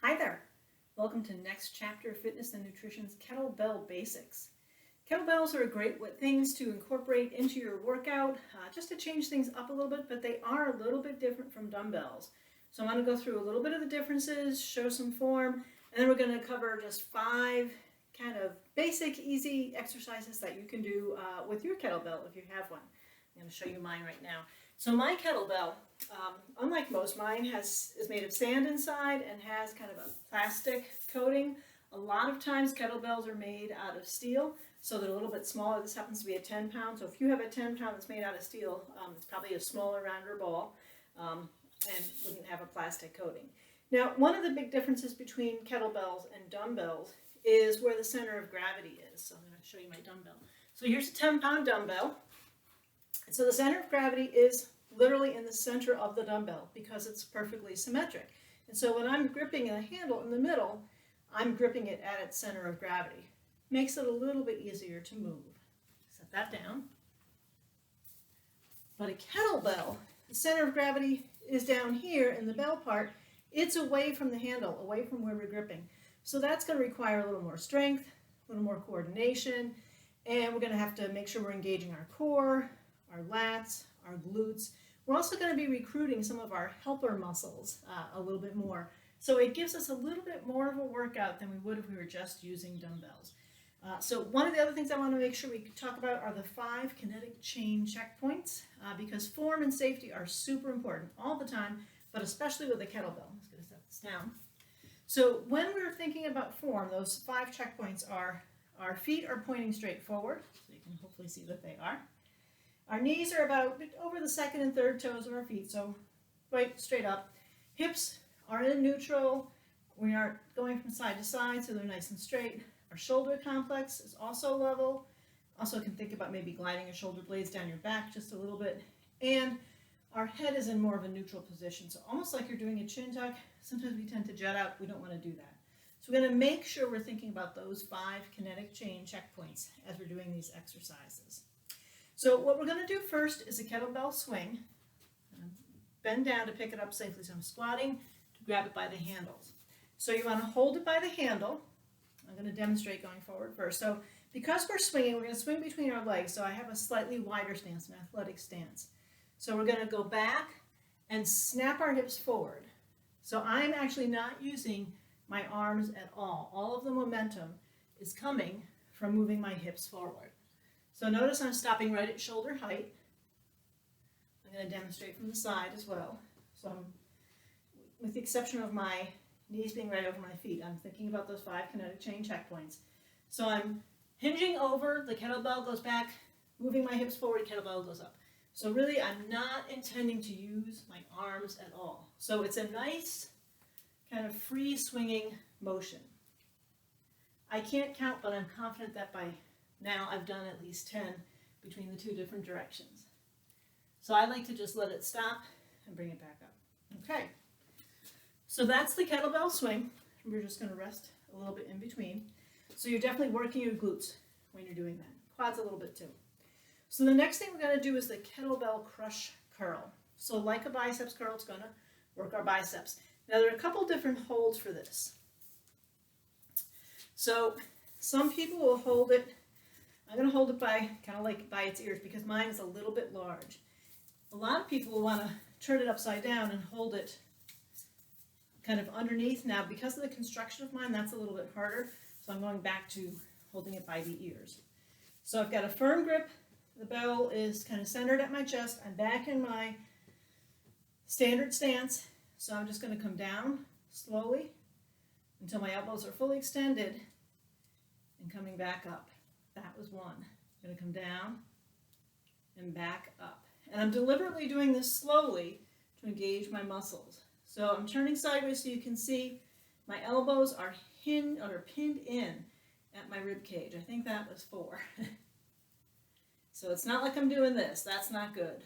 Hi there. Welcome to Next Chapter Fitness and Nutrition's Kettlebell Basics. Kettlebells are great things to incorporate into your workout, just to change things up a little bit, but they are a little bit different from dumbbells. So I'm going to go through a little bit of the differences, show some form, and then we're going to cover just 5 kind of basic, easy exercises that you can do with your kettlebell if you have one. I'm going to show you mine right now. So my kettlebell, unlike most, mine is made of sand inside and has kind of a plastic coating. A lot of times kettlebells are made out of steel, so they're a little bit smaller. This happens to be a 10-pound, so if you have a 10-pound that's made out of steel, it's probably a smaller, rounder ball and wouldn't have a plastic coating. Now, one of the big differences between kettlebells and dumbbells is where the center of gravity is. So I'm going to show you my dumbbell. So here's a 10-pound dumbbell. And so the center of gravity is literally in the center of the dumbbell because it's perfectly symmetric. And so when I'm gripping the handle in the middle, I'm gripping it at its center of gravity. Makes it a little bit easier to move. Set that down. But a kettlebell, the center of gravity is down here in the bell part. It's away from the handle, away from where we're gripping. So that's going to require a little more strength, a little more coordination, and we're going to have to make sure we're engaging our core, our lats, our glutes. We're also going to be recruiting some of our helper muscles a little bit more. So it gives us a little bit more of a workout than we would if we were just using dumbbells. So one of the other things I want to make sure we talk about are the 5 kinetic chain checkpoints because form and safety are super important all the time, but especially with a kettlebell. I'm just going to set this down. So when we're thinking about form, those 5 checkpoints are our feet are pointing straight forward, so you can hopefully see that they are. Our knees are about over the second and third toes of our feet, so right straight up. Hips are in neutral. We aren't going from side to side, so they're nice and straight. Our shoulder complex is also level. Also can think about maybe gliding your shoulder blades down your back just a little bit. And our head is in more of a neutral position, so almost like you're doing a chin tuck. Sometimes we tend to jet out. We don't want to do that. So we're going to make sure we're thinking about those 5 kinetic chain checkpoints as we're doing these exercises. So what we're going to do first is a kettlebell swing. Bend down to pick it up safely. So I'm squatting to grab it by the handles. So you want to hold it by the handle. I'm going to demonstrate going forward first. So because we're swinging, we're going to swing between our legs. So I have a slightly wider stance, an athletic stance. So we're going to go back and snap our hips forward. So I'm actually not using my arms at all. All of the momentum is coming from moving my hips forward. So notice I'm stopping right at shoulder height. I'm going to demonstrate from the side as well. So with the exception of my knees being right over my feet, I'm thinking about those 5 kinetic chain checkpoints. So I'm hinging over, the kettlebell goes back, moving my hips forward, kettlebell goes up. So really I'm not intending to use my arms at all. So it's a nice kind of free swinging motion. I can't count, but I'm confident that by now I've done at least 10 between the 2 different directions. So I like to just let it stop and bring it back up. Okay, so that's the kettlebell swing. We're just going to rest a little bit in between. So you're definitely working your glutes when you're doing that. Quads a little bit too. So the next thing we're going to do is the kettlebell crush curl. So like a biceps curl, it's going to work our biceps. Now there are a couple different holds for this. So some people will hold it. I'm going to hold it by kind of like by its ears because mine is a little bit large. A lot of people will want to turn it upside down and hold it kind of underneath. Now because of the construction of mine, that's a little bit harder. So I'm going back to holding it by the ears. So I've got a firm grip. The bell is kind of centered at my chest. I'm back in my standard stance. So I'm just going to come down slowly until my elbows are fully extended and coming back up. That was one. I'm going to come down and back up. And I'm deliberately doing this slowly to engage my muscles. So I'm turning sideways so you can see my elbows are pinned in at my rib cage. I think that was 4. So it's not like I'm doing this. That's not good.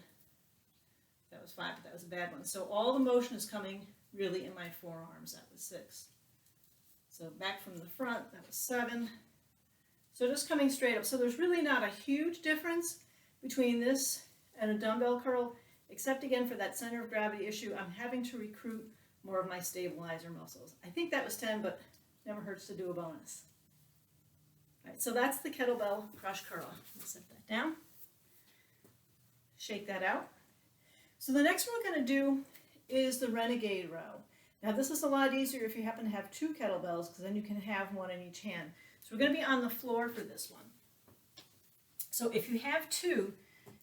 That was 5, but that was a bad one. So all the motion is coming really in my forearms. That was 6. So back from the front, that was 7. So just coming straight up. So there's really not a huge difference between this and a dumbbell curl, except again for that center of gravity issue. I'm having to recruit more of my stabilizer muscles. I think that was 10, but never hurts to do a bonus. All right, so that's the kettlebell crush curl. Let's set that down. Shake that out. So the next one we're going to do is the renegade row. Now this is a lot easier if you happen to have two kettlebells, because then you can have one in each hand. So we're going to be on the floor for this one. So if you have two,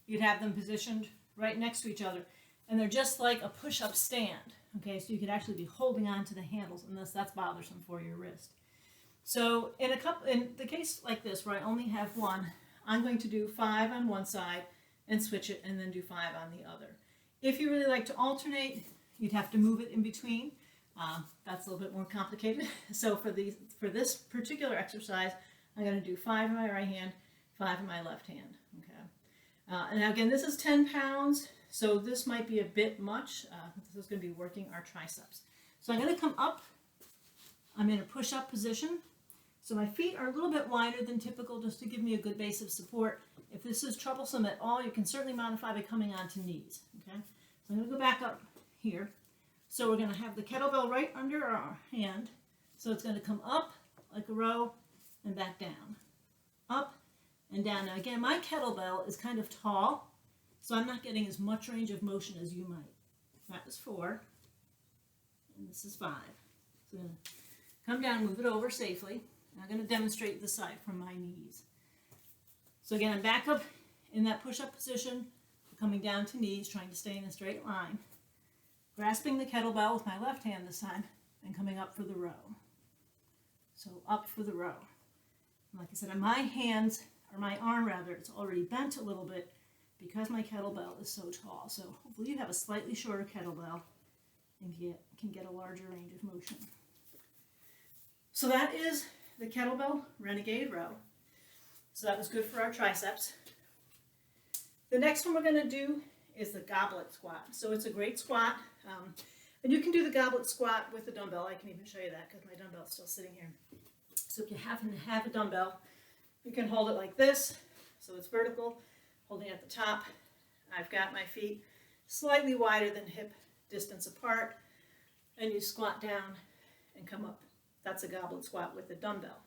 you'd have them positioned right next to each other, and they're just like a push-up stand. Okay, so you could actually be holding on to the handles unless that's bothersome for your wrist. So in the case like this where I only have one, I'm going to do 5 on one side and switch it, and then do 5 on the other. If you really like to alternate, you'd have to move it in between. That's a little bit more complicated. So for this particular exercise, I'm going to do 5 in my right hand, 5 in my left hand. Okay. And now again, this is 10 pounds, so this might be a bit much. This is going to be working our triceps. So I'm going to come up. I'm in a push-up position. So my feet are a little bit wider than typical, just to give me a good base of support. If this is troublesome at all, you can certainly modify by coming onto knees. Okay. So I'm going to go back up here. So we're going to have the kettlebell right under our hand. So it's going to come up like a row and back down. Up and down. Now again, my kettlebell is kind of tall, so I'm not getting as much range of motion as you might. That was 4, and this is 5. So I'm going to come down, move it over safely. And I'm going to demonstrate this side from my knees. So again, I'm back up in that push-up position, coming down to knees, trying to stay in a straight line. Grasping the kettlebell with my left hand this time, and coming up for the row. So up for the row. And like I said, on my hands, or my arm rather, it's already bent a little bit because my kettlebell is so tall. So hopefully you have a slightly shorter kettlebell and can get a larger range of motion. So that is the kettlebell renegade row. So that was good for our triceps. The next one we're going to do is the goblet squat. So it's a great squat. And you can do the goblet squat with a dumbbell. I can even show you that because my dumbbell is still sitting here. So if you happen to have a dumbbell, you can hold it like this. So it's vertical, holding it at the top. I've got my feet slightly wider than hip distance apart. And you squat down and come up. That's a goblet squat with a dumbbell.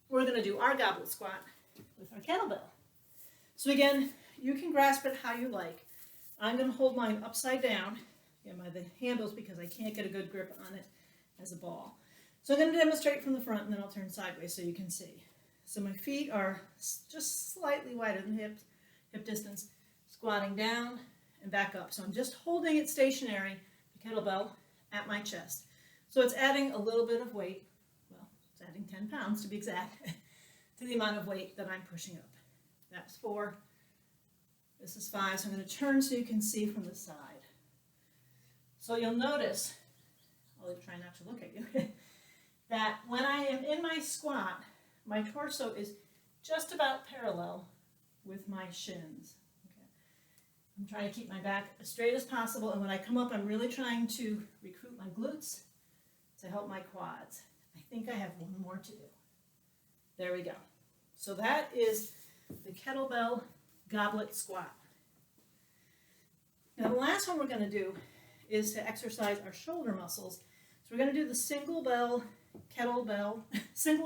We're going to do our goblet squat with our kettlebell. So again, you can grasp it how you like. I'm going to hold mine upside down by the handles because I can't get a good grip on it as a ball. So I'm going to demonstrate from the front, and then I'll turn sideways so you can see. So my feet are just slightly wider than hip distance, squatting down and back up. So I'm just holding it stationary, the kettlebell, at my chest. So it's adding a little bit of weight, well, it's adding 10 pounds to be exact, to the amount of weight that I'm pushing up. That's 4. This is 5, so I'm going to turn so you can see from the side. So you'll notice, I'll try not to look at you, that when I am in my squat, my torso is just about parallel with my shins. Okay. I'm trying to keep my back as straight as possible, and when I come up, I'm really trying to recruit my glutes to help my quads. I think I have one more to do. There we go. So that is the kettlebell goblet squat. Now the last one we're going to do is to exercise our shoulder muscles. So we're going to do the single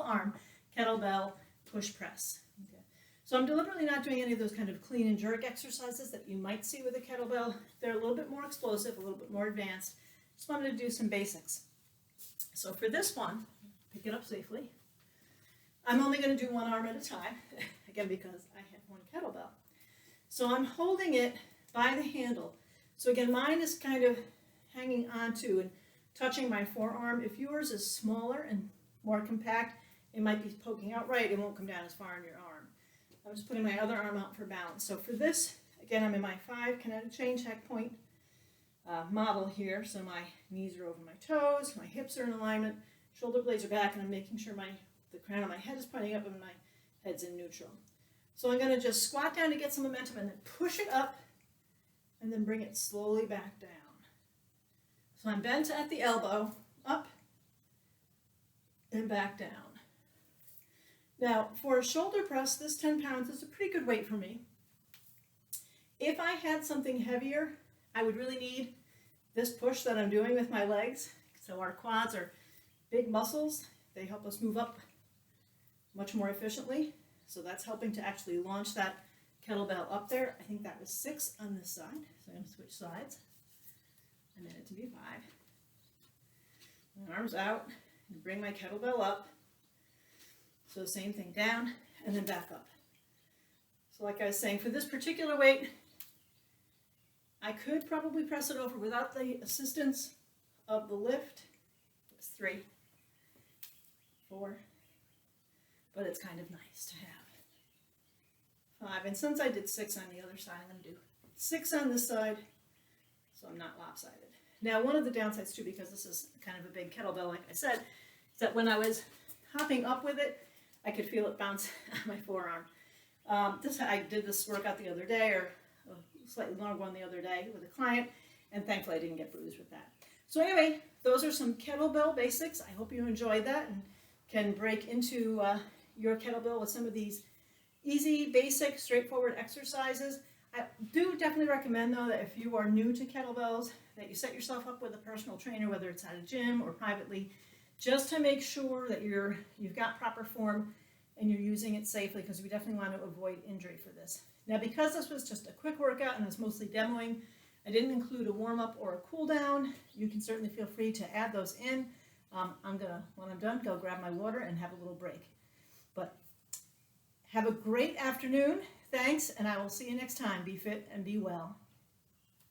arm kettlebell push press. Okay. So I'm deliberately not doing any of those kind of clean and jerk exercises that you might see with a kettlebell. They're a little bit more explosive, a little bit more advanced. Just wanted to do some basics. So for this one, pick it up safely. I'm only going to do one arm at a time, again because I have one kettlebell. So I'm holding it by the handle. So again, mine is kind of hanging onto and touching my forearm. If yours is smaller and more compact, it might be poking out right. It won't come down as far in your arm. I'm just putting my other arm out for balance. So for this, again, I'm in my 5 kinetic chain check point model here. So my knees are over my toes, my hips are in alignment, shoulder blades are back, and I'm making sure the crown of my head is pointing up and my head's in neutral. So I'm going to just squat down to get some momentum and then push it up and then bring it slowly back down. So I'm bent at the elbow, up and back down. Now for a shoulder press, this 10 pounds is a pretty good weight for me. If I had something heavier, I would really need this push that I'm doing with my legs. So our quads are big muscles. They help us move up much more efficiently. So that's helping to actually launch that kettlebell up there. I think that was 6 on this side. So I'm going to switch sides. I meant it to be 5. My arms out and bring my kettlebell up. So same thing, down and then back up. So like I was saying, for this particular weight, I could probably press it over without the assistance of the lift. It's 3, 4, but it's kind of nice to have. 5, and since I did 6 on the other side, I'm going to do 6 on this side, so I'm not lopsided. Now, one of the downsides too, because this is kind of a big kettlebell, like I said, is that when I was hopping up with it, I could feel it bounce on my forearm. I did this workout the other day, or a slightly longer one the other day with a client, and thankfully I didn't get bruised with that. So anyway, those are some kettlebell basics. I hope you enjoyed that and can break into your kettlebell with some of these easy, basic, straightforward exercises. I do definitely recommend, though, that if you are new to kettlebells, that you set yourself up with a personal trainer, whether it's at a gym or privately, just to make sure that you've got proper form and you're using it safely, because we definitely want to avoid injury for this. Now, because this was just a quick workout and it's mostly demoing, I didn't include a warm-up or a cool-down. You can certainly feel free to add those in. I'm going to, when I'm done, go grab my water and have a little break. But have a great afternoon. Thanks, and I will see you next time. Be fit and be well.